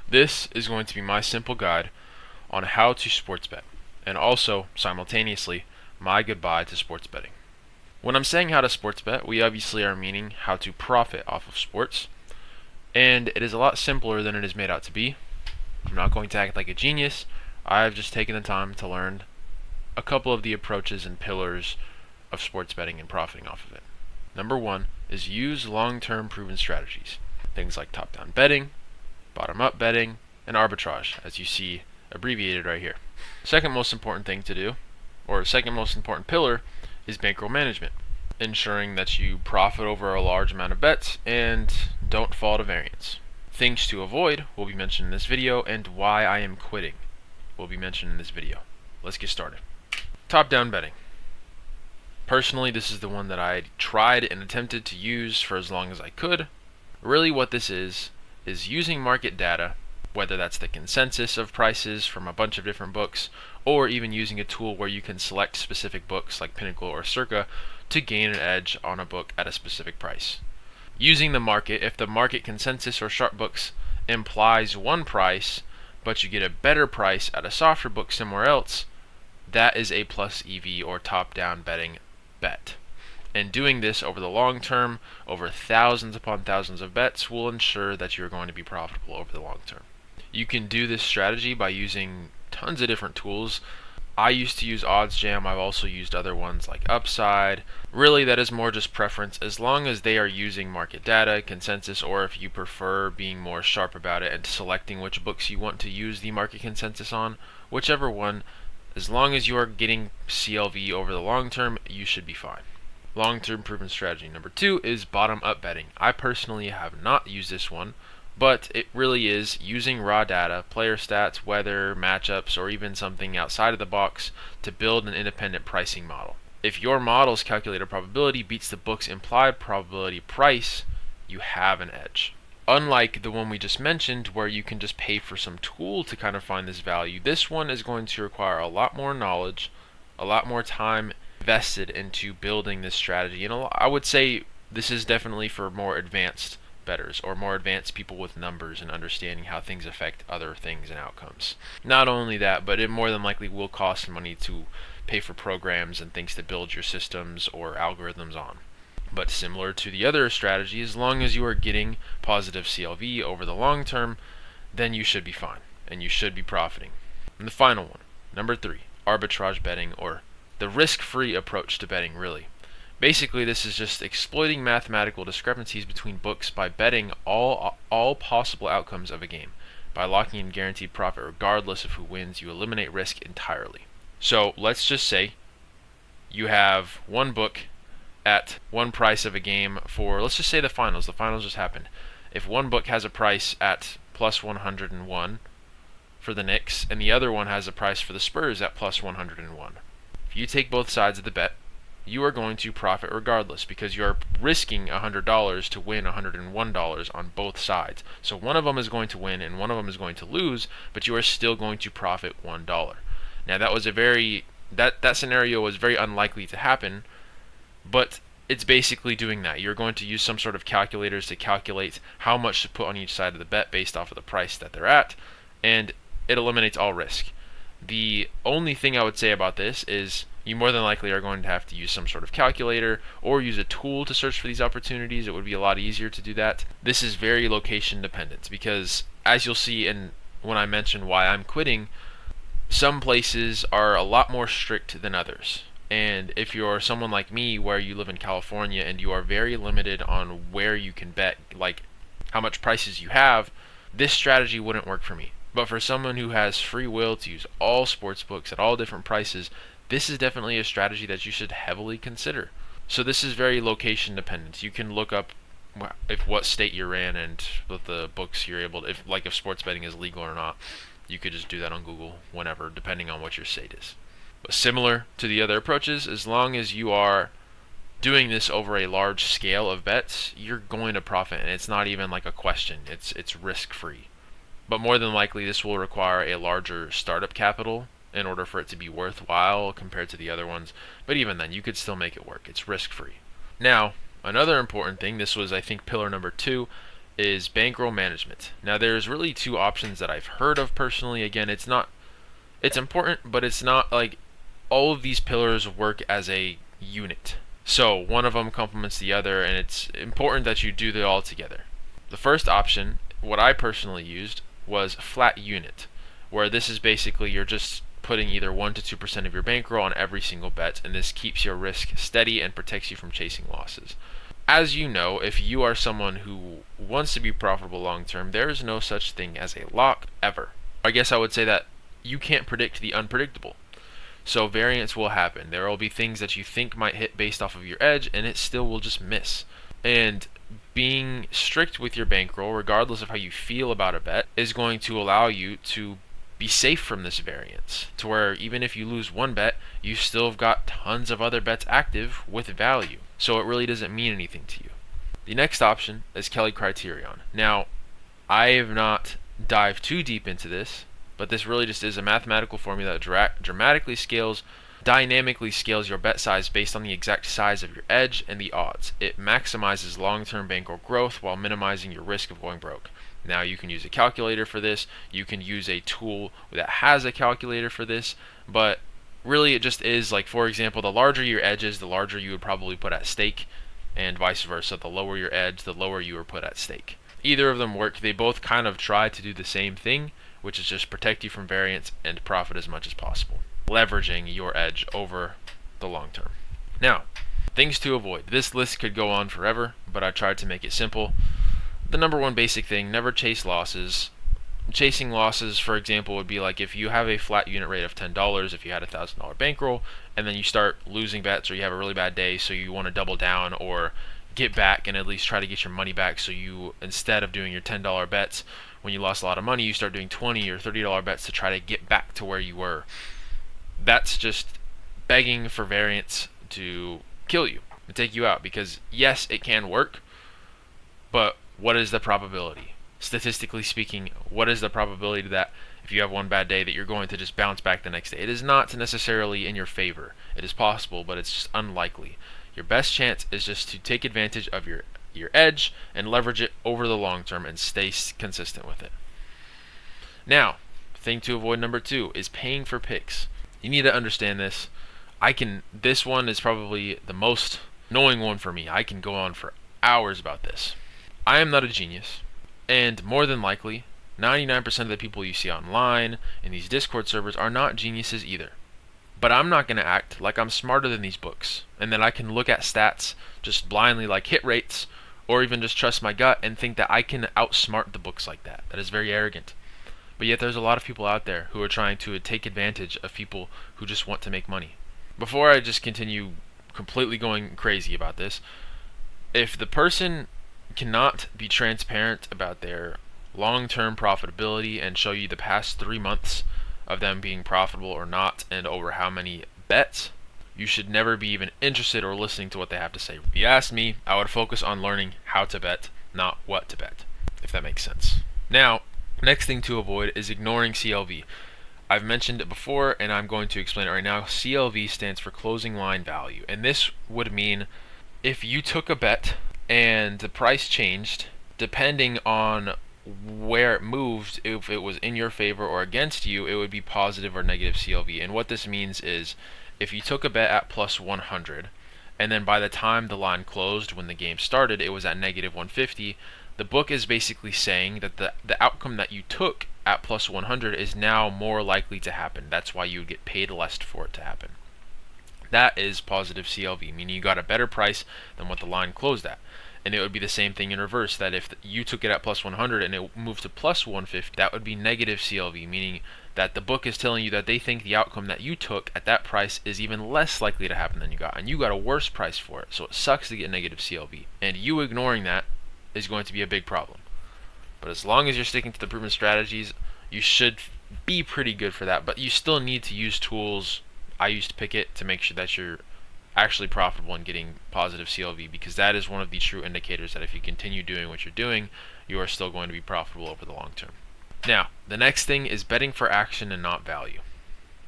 This is going to be my simple guide on how to sports bet, and also, simultaneously, my goodbye to sports betting. When I'm saying how to sports bet, we obviously are meaning how to profit off of sports, and it is a lot simpler than it is made out to be. I'm not going to act like a genius. I've just taken the time to learn a couple of the approaches and pillars of sports betting and profiting off of it. Number one is use long-term proven strategies. Things like top-down betting, bottom-up betting, and arbitrage, as you see abbreviated right here. Second most important thing to do, or second most important pillar, is bankroll management, ensuring that you profit over a large amount of bets and don't fall to variance. Things to avoid will be mentioned in this video, and why I am quitting will be mentioned in this video. Let's get started. Top-down betting. Personally, this is the one that I tried and attempted to use for as long as I could. Really what this is using market data, whether that's the consensus of prices from a bunch of different books, or even using a tool where you can select specific books like Pinnacle or Circa to gain an edge on a book at a specific price. Using the market, if the market consensus or sharp books implies one price, but you get a better price at a softer book somewhere else, that is a plus EV or top-down betting bet. And doing this over the long term, over thousands upon thousands of bets, will ensure that you're going to be profitable over the long term. You can do this strategy by using tons of different tools. I used to use OddsJam. I've also used other ones like Upside. Really, that is more just preference, as long as they are using market data, consensus, or if you prefer being more sharp about it and selecting which books you want to use the market consensus on, whichever one, as long as you are getting CLV over the long term, you should be fine. Long-term proven strategy. Number two is bottom-up betting. I personally have not used this one, but it really is using raw data, player stats, weather, matchups, or even something outside of the box to build an independent pricing model. If your model's calculated probability beats the book's implied probability price, you have an edge. Unlike the one we just mentioned, where you can just pay for some tool to kind of find this value, this one is going to require a lot more knowledge, a lot more time vested into building this strategy. And I would say this is definitely for more advanced bettors or more advanced people with numbers and understanding how things affect other things and outcomes. Not only that, but it more than likely will cost money to pay for programs and things to build your systems or algorithms on. But similar to the other strategy, as long as you are getting positive CLV over the long term, then you should be fine and you should be profiting. And the final one, number three, arbitrage betting, or the risk-free approach to betting, really. Basically, this is just exploiting mathematical discrepancies between books by betting all possible outcomes of a game. By locking in guaranteed profit regardless of who wins, you eliminate risk entirely. So let's just say you have one book at one price of a game for, let's just say the finals. The finals just happened. If one book has a price at plus 101 for the Knicks, and the other one has a price for the Spurs at plus 101. If you take both sides of the bet, you are going to profit regardless, because you are risking $100 to win $101 on both sides. So one of them is going to win and one of them is going to lose, but you are still going to profit $1. Now that was that scenario was very unlikely to happen, but it's basically doing that. You're going to use some sort of calculators to calculate how much to put on each side of the bet based off of the price that they're at, and it eliminates all risk. The only thing I would say about this is you more than likely are going to have to use some sort of calculator or use a tool to search for these opportunities. It would be a lot easier to do that. This is very location dependent, because as you'll see when I mention why I'm quitting, some places are a lot more strict than others. And if you're someone like me where you live in California and you are very limited on where you can bet, like how much prices you have, this strategy wouldn't work for me. But for someone who has free will to use all sports books at all different prices, this is definitely a strategy that you should heavily consider. So this is very location dependent. You can look up if what state you're in and what the books you're able to, if sports betting is legal or not. You could just do that on Google whenever, depending on what your state is. But similar to the other approaches, as long as you are doing this over a large scale of bets, you're going to profit, and it's not even like a question. It's risk-free. But more than likely, this will require a larger startup capital in order for it to be worthwhile compared to the other ones. But even then, you could still make it work. It's risk-free. Now, another important thing, this was, I think, pillar number 2, is bankroll management. Now there's really two options that I've heard of personally. Again, it's important, but it's not like all of these pillars work as a unit. So one of them complements the other, and it's important that you do it all together. The first option, what I personally used, was flat unit, where this is basically you're just putting either 1 to 2% of your bankroll on every single bet, and this keeps your risk steady and protects you from chasing losses. As you know, if you are someone who wants to be profitable long term, there is no such thing as a lock ever. I guess I would say that you can't predict the unpredictable. So variance will happen. There will be things that you think might hit based off of your edge, and it still will just miss. And being strict with your bankroll, regardless of how you feel about a bet, is going to allow you to be safe from this variance, to where even if you lose one bet, you still have got tons of other bets active with value. So it really doesn't mean anything to you. The next option is Kelly Criterion. Now, I have not dived too deep into this, but this really just is a mathematical formula that dynamically scales your bet size based on the exact size of your edge and the odds. It maximizes long-term bankroll growth while minimizing your risk of going broke. Now you can use a calculator for this, you can use a tool that has a calculator for this, but really it just is like, for example, the larger your edge is, the larger you would probably put at stake, and vice versa. The lower your edge, the lower you are put at stake. Either of them work. They both kind of try to do the same thing, which is just protect you from variance and profit as much as possible, leveraging your edge over the long term. Now, things to avoid. This list could go on forever, but I tried to make it simple. The number one basic thing, never chase losses. Chasing losses, for example, would be like if you have a flat unit rate of $10, if you had a $1,000 bankroll, and then you start losing bets or you have a really bad day, so you want to double down or get back and at least try to get your money back. So you, instead of doing your $10 bets, when you lost a lot of money, you start doing $20 or $30 bets to try to get back to where you were. That's just begging for variance to kill you and take you out, because yes, it can work, but what is the probability? Statistically speaking, what is the probability that if you have one bad day that you're going to just bounce back the next day? It is not necessarily in your favor. It is possible, but it's just unlikely. Your best chance is just to take advantage of your edge and leverage it over the long term and stay consistent with it. Now, thing to avoid number 2 is paying for picks. You need to understand this. This one is probably the most annoying one for me. I can go on for hours about this. I am not a genius, and more than likely, 99% of the people you see online in these Discord servers are not geniuses either. But I'm not going to act like I'm smarter than these books, and that I can look at stats just blindly like hit rates, or even just trust my gut and think that I can outsmart the books like that. That is very arrogant. But yet there's a lot of people out there who are trying to take advantage of people who just want to make money. Before I just continue completely going crazy about this, if the person cannot be transparent about their long-term profitability and show you the past 3 months of them being profitable or not and over how many bets, you should never be even interested or listening to what they have to say. If you ask me, I would focus on learning how to bet, not what to bet, if that makes sense. Now, next thing to avoid is ignoring CLV. I've mentioned it before, and I'm going to explain it right now. CLV stands for closing line value, and this would mean if you took a bet and the price changed, depending on where it moved, if it was in your favor or against you, it would be positive or negative CLV. And what this means is if you took a bet at plus 100, and then by the time the line closed when the game started, it was at negative 150, the book is basically saying that the outcome that you took at plus 100 is now more likely to happen. That's why you would get paid less for it to happen. That is positive CLV, meaning you got a better price than what the line closed at. And it would be the same thing in reverse, that if you took it at plus 100 and it moved to plus 150, that would be negative CLV, meaning that the book is telling you that they think the outcome that you took at that price is even less likely to happen than you got, and you got a worse price for it, so it sucks to get negative CLV. And you ignoring that is going to be a big problem. But as long as you're sticking to the proven strategies, you should be pretty good for that, but you still need to use tools. I used Pickett to make sure that you're actually profitable and getting positive CLV, because that is one of the true indicators that if you continue doing what you're doing, you are still going to be profitable over the long term. Now, the next thing is betting for action and not value.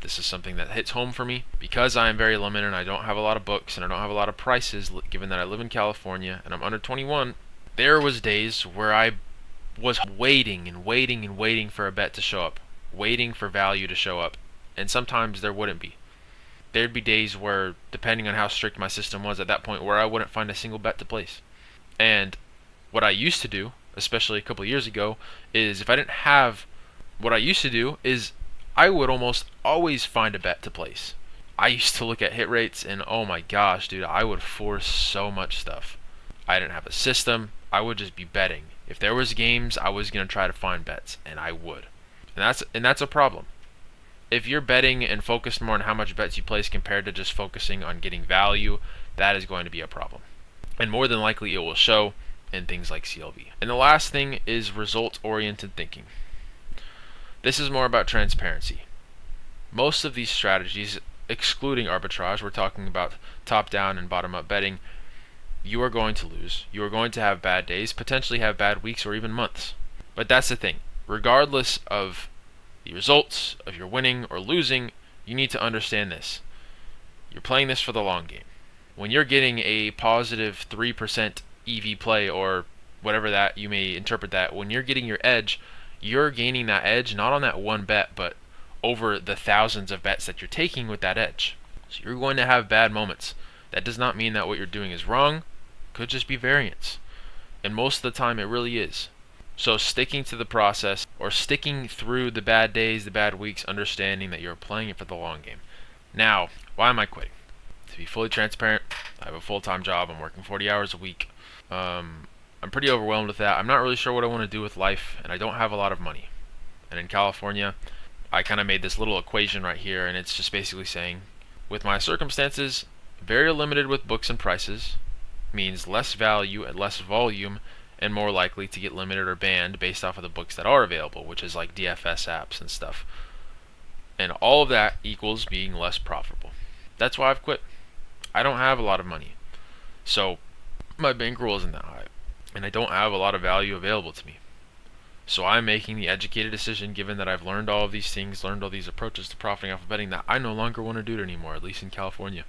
This is something that hits home for me because I am very limited and I don't have a lot of books and I don't have a lot of prices, given that I live in California and I'm under 21. There was days where I was waiting and waiting and waiting for a bet to show up, waiting for value to show up, and sometimes there wouldn't be. There'd be days where, depending on how strict my system was at that point, where I wouldn't find a single bet to place. And what I used to do, especially a couple of years ago, is if I didn't have what I used to do is I would almost always find a bet to place. I used to look at hit rates and oh my gosh, dude, I would force so much stuff. I didn't have a system. I would just be betting. If there was games, I was going to try to find bets, and I would. And that's a problem. If you're betting and focused more on how much bets you place compared to just focusing on getting value, that is going to be a problem. And more than likely it will show in things like CLV. And the last thing is result-oriented thinking. This is more about transparency. Most of these strategies, excluding arbitrage, we're talking about top-down and bottom-up betting, you are going to lose. You are going to have bad days, potentially have bad weeks or even months. But that's the thing. Regardless of the results of your winning or losing, you need to understand this. You're playing this for the long game. When you're getting a positive 3% EV play or whatever that you may interpret that, when you're getting your edge, you're gaining that edge not on that one bet, but over the thousands of bets that you're taking with that edge. So you're going to have bad moments. That does not mean that what you're doing is wrong. Could just be variance. And most of the time it really is. So sticking to the process or sticking through the bad days, the bad weeks, understanding that you're playing it for the long game. Now, why am I quitting? To be fully transparent, I have a full-time job. I'm working 40 hours a week. I'm pretty overwhelmed with that. I'm not really sure what I want to do with life, and I don't have a lot of money. And in California, I kind of made this little equation right here, and it's just basically saying, with my circumstances, very limited with books and prices, means less value and less volume, and more likely to get limited or banned based off of the books that are available, which is like DFS apps and stuff. And all of that equals being less profitable. That's why I've quit. I don't have a lot of money. So my bankroll isn't that high. And I don't have a lot of value available to me. So I'm making the educated decision, given that I've learned all of these things, learned all these approaches to profiting off of betting, that I no longer want to do it anymore, at least in California.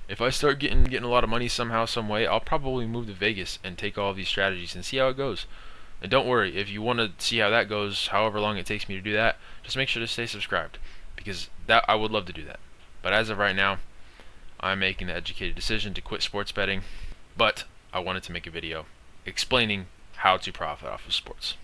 If I start getting a lot of money somehow, some way, I'll probably move to Vegas and take all of these strategies and see how it goes. And don't worry, if you want to see how that goes, however long it takes me to do that, just make sure to stay subscribed, because that I would love to do that. But as of right now, I'm making the educated decision to quit sports betting, but I wanted to make a video explaining how to profit off of sports.